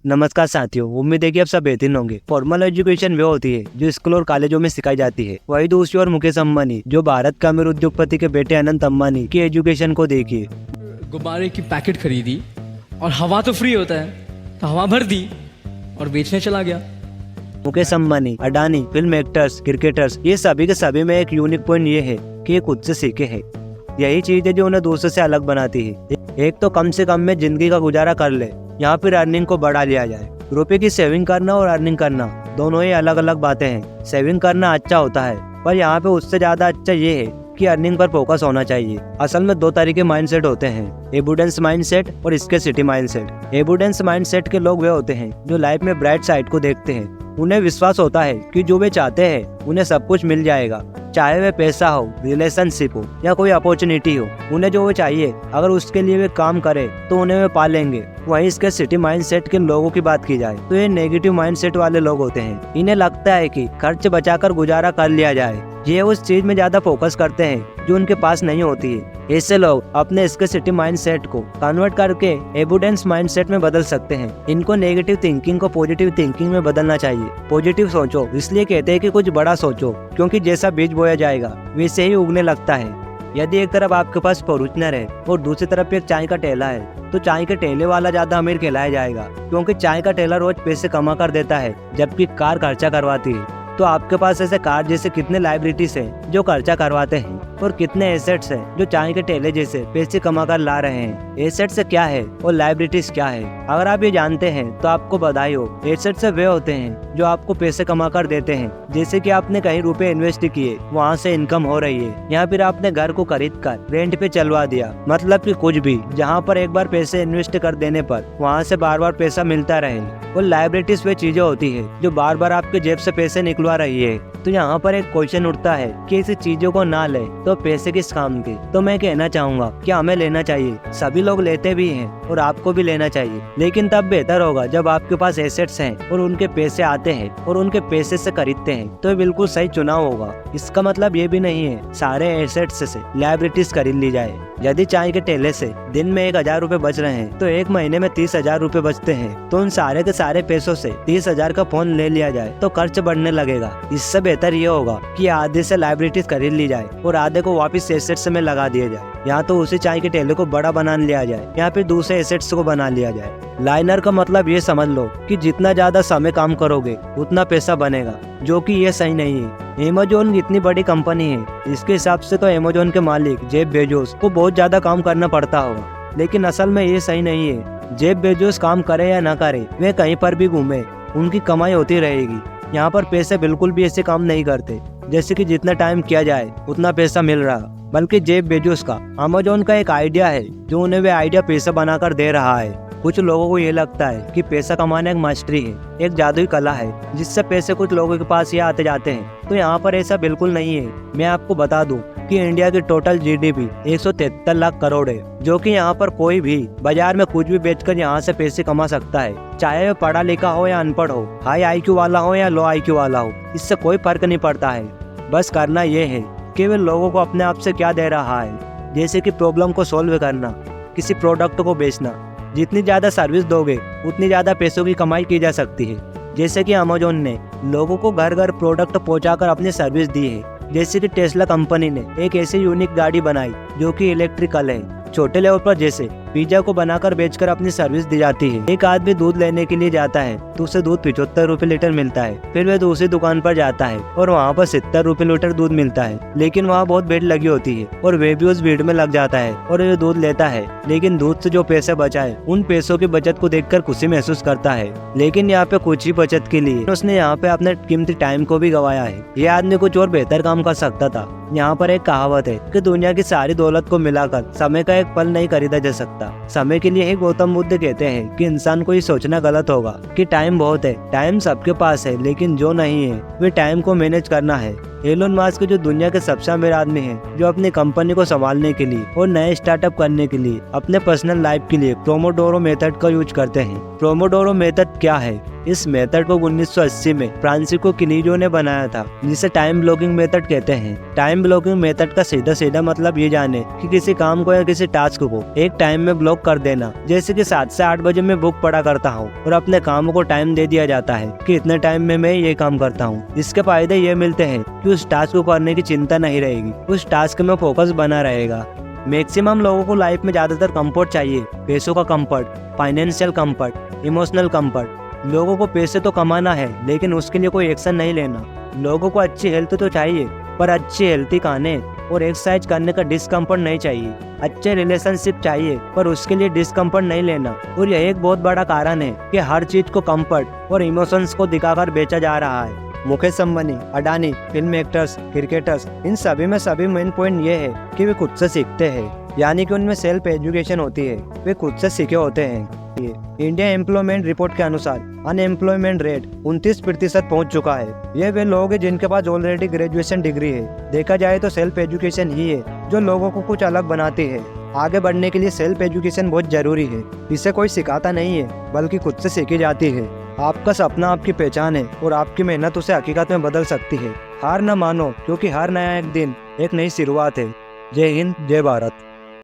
नमस्कार साथियों, उम्मीद है कि आप सब बेहतरीन होंगे। फॉर्मल एजुकेशन वे होती है जो स्कूल और कॉलेजों में सिखाई जाती है। वही दूसरी ओर मुकेश अंबानी, जो भारत का अमीर उद्योगपति के बेटे अनंत अंबानी की एजुकेशन को देखिए। गुब्बारे की पैकेट खरीदी और हवा तो फ्री होता है तो हवा भर दी और बेचने चला गया। Mukesh Ambani, Adani, film actors, cricketers, ये सभी के सभी में एक यूनिक पॉइंट ये है कि ये खुद से सीखे हैं। यही चीज है जो उन्हें दूसरों से अलग बनाती है। एक तो कम से कम में जिंदगी का गुजारा कर ले, यहाँ फिर अर्निंग को बढ़ा लिया जाए। रुपए की सेविंग करना और अर्निंग करना दोनों ही अलग अलग बातें हैं। सेविंग करना अच्छा होता है, पर यहाँ पे उससे ज्यादा अच्छा ये है कि अर्निंग पर फोकस होना चाहिए। असल में दो तरह के माइंडसेट होते हैं, एबुडेंस माइंडसेट और स्केर्सिटी माइंडसेट। एबुडेंस माइंडसेट के लोग वे होते हैं जो लाइफ में ब्राइट साइड को देखते हैं। उन्हें विश्वास होता है कि जो वे चाहते हैं उन्हें सब कुछ मिल जाएगा, चाहे वे पैसा हो, रिलेशनशिप हो या कोई अपॉर्चुनिटी हो। उन्हें जो वो चाहिए अगर उसके लिए वे काम करे तो उन्हें वे पा लेंगे। वहीं इसके सिटी माइंडसेट के लोगों की बात की जाए तो ये नेगेटिव माइंडसेट वाले लोग होते हैं। इन्हें लगता है कि खर्च बचाकर गुजारा कर लिया जाए। ये उस चीज में ज्यादा फोकस करते हैं जो उनके पास नहीं होती है। ऐसे लोग अपने स्केर्सिटी माइंडसेट को कन्वर्ट करके एबुडेंस माइंडसेट में बदल सकते हैं। इनको नेगेटिव थिंकिंग को पॉजिटिव थिंकिंग में बदलना चाहिए। पॉजिटिव सोचो, इसलिए कहते हैं कि कुछ बड़ा सोचो, क्योंकि जैसा बीज बोया जाएगा वैसे ही उगने लगता है। यदि एक तरफ आपके पास फॉर्च्यूनर है और दूसरी तरफ एक चाय का ठेला है, तो चाय के ठेले वाला ज्यादा अमीर कहलाया जाएगा, क्योंकि चाय का ठेला रोज पैसे कमा कर देता है जबकि कार खर्चा करवाती है। तो आपके पास ऐसे कार जैसे कितने लाइबिलिटीज हैं जो खर्चा करवाते हैं और कितने एसेट्स हैं जो चाय के ठेले जैसे पैसे कमा कर ला रहे हैं। एसेट्स क्या है और लाइबिलिटीज क्या है, अगर आप ये जानते हैं तो आपको बधाई हो। एसेट्स वे होते हैं जो आपको पैसे कमा कर देते हैं, जैसे कि आपने कहीं रुपए इन्वेस्ट किए, वहाँ से इनकम हो रही है, या फिर आपने घर को खरीद कर रेंट पे चलवा दिया। मतलब कि कुछ भी जहाँ पर एक बार पैसे इन्वेस्ट कर देने पर वहाँ से बार बार पैसा मिलता रहे। और लाइबिलिटीज वे चीजें होती है जो बार बार आपके जेब से पैसे निकलवा रही है। तो यहाँ पर एक क्वेश्चन उठता है कि ऐसी चीजों को ना ले तो पैसे किस काम के। तो मैं कहना चाहूंगा कि हमें लेना चाहिए। सभी लोग लेते भी हैं और आपको भी लेना चाहिए, लेकिन तब बेहतर होगा जब आपके पास एसेट्स हैं और उनके पैसे आते हैं और उनके पैसे से खरीदते हैं, तो ये बिल्कुल सही चुनाव होगा। इसका मतलब ये भी नहीं है सारे एसेट्स से लायबिलिटीज खरीद ली जाए। यदि चाय के ठेले से दिन में 1000 रुपए बच रहे हैं तो एक महीने में 30,000 रुपए बचते हैं, तो उन सारे के सारे पैसों से 30,000 का फोन ले लिया जाए तो खर्च बढ़ने लगेगा। इससे बेहतर ये होगा कि आधे से लाइबिलिटीज खरीद ली जाए और आधे को वापस एसेट्स में लगा दिया जाए। यहाँ तो उसी चाय के ठेले को बड़ा बना लिया जाए या फिर दूसरे एसेट्स को बना लिया जाए। लाइनर का मतलब ये समझ लो कि जितना ज्यादा समय काम करोगे उतना पैसा बनेगा, जो कि ये सही नहीं है। अमेज़न इतनी बड़ी कंपनी है, इसके हिसाब से तो अमेज़न के मालिक जेफ बेजोस को बहुत ज्यादा काम करना पड़ता होगा, लेकिन असल में ये सही नहीं है। जेफ बेजोस काम करे या ना करे, वे कहीं पर भी घूमे, उनकी कमाई होती रहेगी। यहाँ पर पैसे बिल्कुल भी ऐसे काम नहीं करते जैसे कि जितना टाइम किया जाए उतना पैसा मिल रहा, बल्कि जेफ बेजोस का अमेज़न का एक आइडिया है जो उन्हें वे आइडिया पैसा बनाकर दे रहा है। कुछ लोगों को ये लगता है कि पैसा कमाना एक मास्टरी है, एक जादुई कला है जिससे पैसे कुछ लोगों के पास ही आते जाते हैं। तो यहाँ पर ऐसा बिल्कुल नहीं है। मैं आपको बता दूं कि इंडिया की टोटल जीडीपी 173 लाख करोड़ है, जो कि यहाँ पर कोई भी बाजार में कुछ भी बेचकर यहाँ से पैसे कमा सकता है, चाहे वो पढ़ा लिखा हो या अनपढ़ हो, हाई IQ वाला हो या लो IQ वाला हो, इससे कोई फर्क नहीं पड़ता है। बस करना ये है कि वे लोगों को अपने आप से क्या दे रहा है, जैसे कि प्रॉब्लम को सॉल्व करना, किसी प्रोडक्ट को बेचना। जितनी ज्यादा सर्विस दोगे उतनी ज्यादा पैसों की कमाई की जा सकती है। जैसे कि अमेज़न ने लोगों को घर घर प्रोडक्ट पहुंचाकर अपनी सर्विस दी है। जैसे कि टेस्ला कंपनी ने एक ऐसी यूनिक गाड़ी बनाई जो कि इलेक्ट्रिकल है। छोटे लेवल पर जैसे पिज्जा को बनाकर बेचकर अपनी सर्विस दी जाती है। एक आदमी दूध लेने के लिए जाता है तो उसे दूध 75 रुपए लीटर मिलता है। फिर वह दूसरी दुकान पर जाता है और वहाँ पर 70 रुपए लीटर दूध मिलता है, लेकिन वहाँ बहुत भीड़ लगी होती है और वह भी उस भीड़ में लग जाता है और वह दूध लेता है। लेकिन दूध से जो पैसे बचाए उन पैसों की बचत को देखकर खुशी महसूस करता है, लेकिन यहाँ पे कुछ ही बचत के लिए उसने यहाँ पे अपने कीमती टाइम को भी गंवाया है। ये आदमी कुछ और बेहतर काम कर सकता था। यहाँ पर एक कहावत है कि दुनिया की सारी दौलत को मिलाकर समय का एक पल नहीं खरीदा जा सकता। समय के लिए ही गौतम बुद्ध कहते हैं कि इंसान को ये सोचना गलत होगा कि टाइम बहुत है। टाइम सबके पास है, लेकिन जो नहीं है वे टाइम को मैनेज करना है। एलोन मस्क जो दुनिया के सबसे अमीर आदमी हैं, जो अपनी कंपनी को संभालने के लिए और नए स्टार्टअप करने के लिए अपने पर्सनल लाइफ के लिए पोमोडोरो मेथड का यूज करते हैं। पोमोडोरो मेथड क्या है? इस मेथड को 1980 में फ्रांसिस्को किनीजो ने बनाया था, जिसे टाइम ब्लॉकिंग मेथड कहते हैं। टाइम ब्लॉकिंग मेथड का सीधा सीधा मतलब ये जाने कि किसी काम को या किसी टास्क को एक टाइम में ब्लॉक कर देना। जैसे कि 7 से 8 बजे मैं बुक पढ़ा करता हूँ और अपने काम को टाइम दे दिया जाता है कि इतने टाइम में मैं ये काम करता हूँ। इसके फायदे ये मिलते हैं कि उस टास्क को करने की चिंता नहीं रहेगी, उस टास्क में फोकस बना रहेगा। मैक्सिमम लोगों को लाइफ में ज्यादातर कंफर्ट चाहिए, पैसों का comfort, financial comfort, emotional comfort. लोगों को पैसे तो कमाना है, लेकिन उसके लिए कोई एक्शन नहीं लेना। लोगों को अच्छी हेल्थ तो चाहिए, पर अच्छी हेल्थी खाने और एक्सरसाइज करने का डिस्कम्फर्ट नहीं चाहिए। अच्छे रिलेशनशिप चाहिए, पर उसके लिए डिस्कम्फर्ट नहीं लेना। और यह एक बहुत बड़ा कारण है कि हर चीज को कंफर्ट और इमोशंस को दिखाकर बेचा जा रहा है। Mukesh Ambani, Adani, film actors, cricketers, इन सभी में सभी मेन पॉइंट ये है कि वे खुद से सीखते हैं, यानी कि उनमें सेल्फ एजुकेशन होती है, वे खुद से सीखे होते हैं। इंडिया एम्प्लॉयमेंट रिपोर्ट के अनुसार अनएम्प्लॉयमेंट रेट 29% पहुंच चुका है। ये वे लोग हैं जिनके पास ऑलरेडी ग्रेजुएशन डिग्री है। देखा जाए तो सेल्फ एजुकेशन ही है जो लोगों को कुछ अलग बनाती है। आगे बढ़ने के लिए सेल्फ एजुकेशन बहुत जरूरी है। इसे कोई सिखाता नहीं है, बल्कि खुद से सीखी जाती है। आपका सपना आपकी पहचान है और आपकी मेहनत उसे हकीकत में बदल सकती है। हार न मानो, क्योंकि हर नया एक दिन एक नई शुरुआत है। जय हिंद, जय भारत।